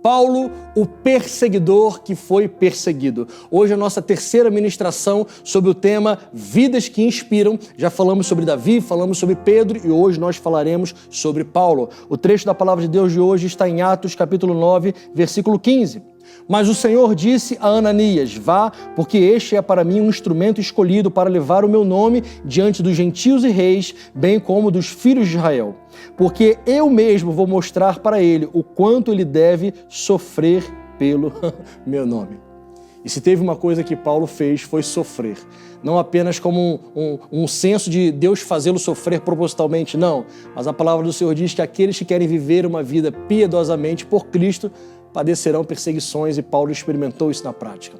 Paulo, o perseguidor que foi perseguido. Hoje a nossa terceira ministração sobre o tema Vidas que Inspiram. Já falamos sobre Davi, falamos sobre Pedro e hoje nós falaremos sobre Paulo. O trecho da palavra de Deus de hoje está em Atos capítulo 9, versículo 15. Mas o Senhor disse a Ananias, vá, porque este é para mim um instrumento escolhido para levar o meu nome diante dos gentios e reis, bem como dos filhos de Israel. Porque eu mesmo vou mostrar para ele o quanto ele deve sofrer pelo meu nome. E se teve uma coisa que Paulo fez, foi sofrer. Não apenas como um senso de Deus fazê-lo sofrer propositalmente, não. Mas a palavra do Senhor diz que aqueles que querem viver uma vida piedosamente por Cristo padecerão perseguições e Paulo experimentou isso na prática.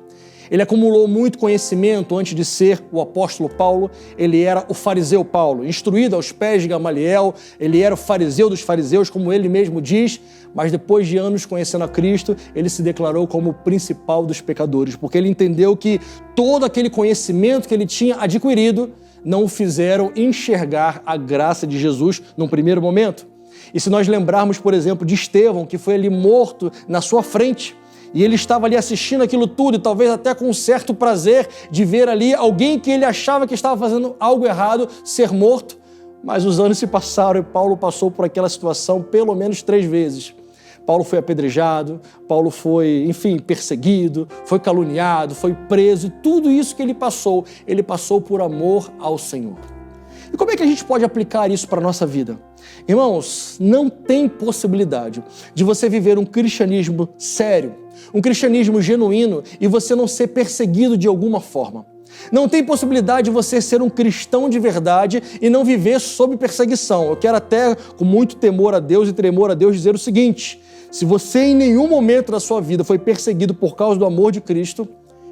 Ele acumulou muito conhecimento antes de ser o apóstolo Paulo. Ele era o fariseu Paulo, instruído aos pés de Gamaliel. Ele era o fariseu dos fariseus, como ele mesmo diz, mas depois de anos conhecendo a Cristo, ele se declarou como o principal dos pecadores, porque ele entendeu que todo aquele conhecimento que ele tinha adquirido não o fizeram enxergar a graça de Jesus num primeiro momento. E se nós lembrarmos, por exemplo, de Estevão, que foi ali morto na sua frente, e ele estava ali assistindo aquilo tudo, e talvez até com um certo prazer de ver ali alguém que ele achava que estava fazendo algo errado ser morto, mas os anos se passaram e Paulo passou por aquela situação pelo menos 3 vezes. Paulo foi apedrejado, Paulo foi, enfim, perseguido, foi caluniado, foi preso, e tudo isso que ele passou por amor ao Senhor. E como é que a gente pode aplicar isso para a nossa vida? Irmãos, não tem possibilidade de você viver um cristianismo sério, um cristianismo genuíno e você não ser perseguido de alguma forma. Não tem possibilidade de você ser um cristão de verdade e não viver sob perseguição. Eu quero até, com muito temor a Deus e tremor a Deus, dizer o seguinte: se você em nenhum momento da sua vida foi perseguido por causa do amor de Cristo,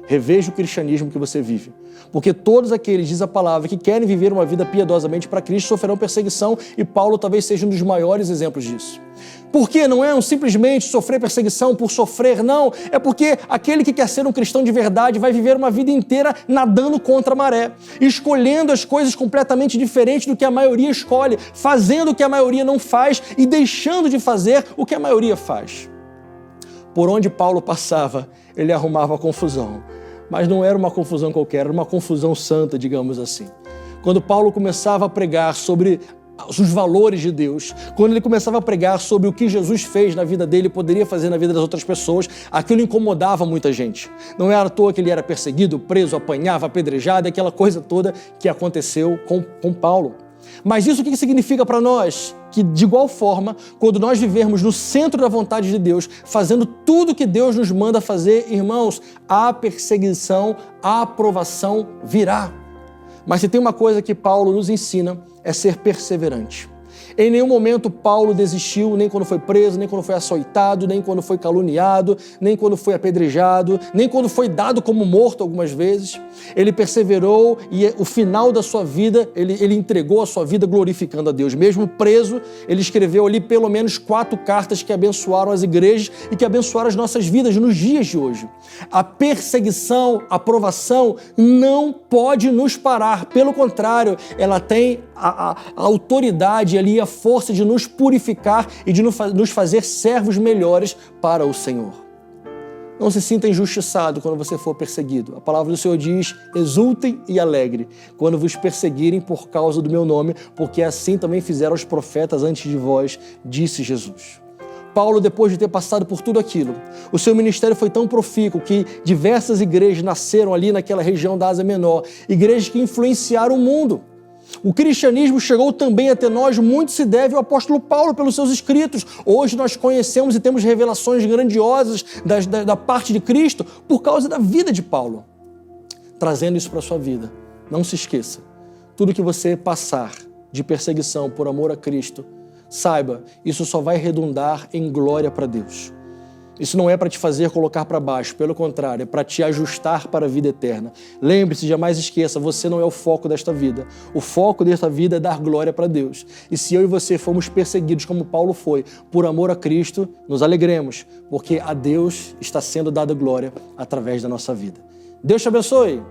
reveja o cristianismo que você vive. Porque todos aqueles, diz a palavra, que querem viver uma vida piedosamente para Cristo sofrerão perseguição e Paulo talvez seja um dos maiores exemplos disso. Por quê? Não é simplesmente sofrer perseguição por sofrer, não. É porque aquele que quer ser um cristão de verdade vai viver uma vida inteira nadando contra a maré, escolhendo as coisas completamente diferentes do que a maioria escolhe, fazendo o que a maioria não faz e deixando de fazer o que a maioria faz. Por onde Paulo passava, ele arrumava confusão. Mas não era uma confusão qualquer, era uma confusão santa, digamos assim. Quando Paulo começava a pregar sobre os valores de Deus, quando ele começava a pregar sobre o que Jesus fez na vida dele e poderia fazer na vida das outras pessoas, aquilo incomodava muita gente. Não era à toa que ele era perseguido, preso, apanhava, apedrejado, aquela coisa toda que aconteceu com Paulo. Mas isso o que significa para nós? Que de igual forma, quando nós vivermos no centro da vontade de Deus, fazendo tudo o que Deus nos manda fazer, irmãos, a perseguição, a aprovação virá. Mas se tem uma coisa que Paulo nos ensina, é ser perseverante. Em nenhum momento Paulo desistiu, nem quando foi preso, nem quando foi açoitado, nem quando foi caluniado, nem quando foi apedrejado, nem quando foi dado como morto algumas vezes. Ele perseverou e o final da sua vida, ele entregou a sua vida glorificando a Deus. Mesmo preso, ele escreveu ali pelo menos 4 cartas que abençoaram as igrejas e que abençoaram as nossas vidas nos dias de hoje. A perseguição, a provação não pode nos parar. Pelo contrário, ela tem a autoridade ali, a força de nos purificar e de nos fazer servos melhores para o Senhor. Não se sinta injustiçado quando você for perseguido. A palavra do Senhor diz: exultem e alegre quando vos perseguirem por causa do meu nome, porque assim também fizeram os profetas antes de vós, disse Jesus. Paulo, depois de ter passado por tudo aquilo, o seu ministério foi tão profícuo que diversas igrejas nasceram ali naquela região da Ásia Menor, igrejas que influenciaram o mundo. O cristianismo chegou também até nós, muito se deve ao apóstolo Paulo pelos seus escritos. Hoje nós conhecemos e temos revelações grandiosas da parte de Cristo por causa da vida de Paulo. Trazendo isso para a sua vida, não se esqueça, tudo que você passar de perseguição por amor a Cristo, saiba, isso só vai redundar em glória para Deus. Isso não é para te fazer colocar para baixo, pelo contrário, é para te ajustar para a vida eterna. Lembre-se, jamais esqueça, você não é o foco desta vida. O foco desta vida é dar glória para Deus. E se eu e você fomos perseguidos como Paulo foi, por amor a Cristo, nos alegremos, porque a Deus está sendo dada glória através da nossa vida. Deus te abençoe!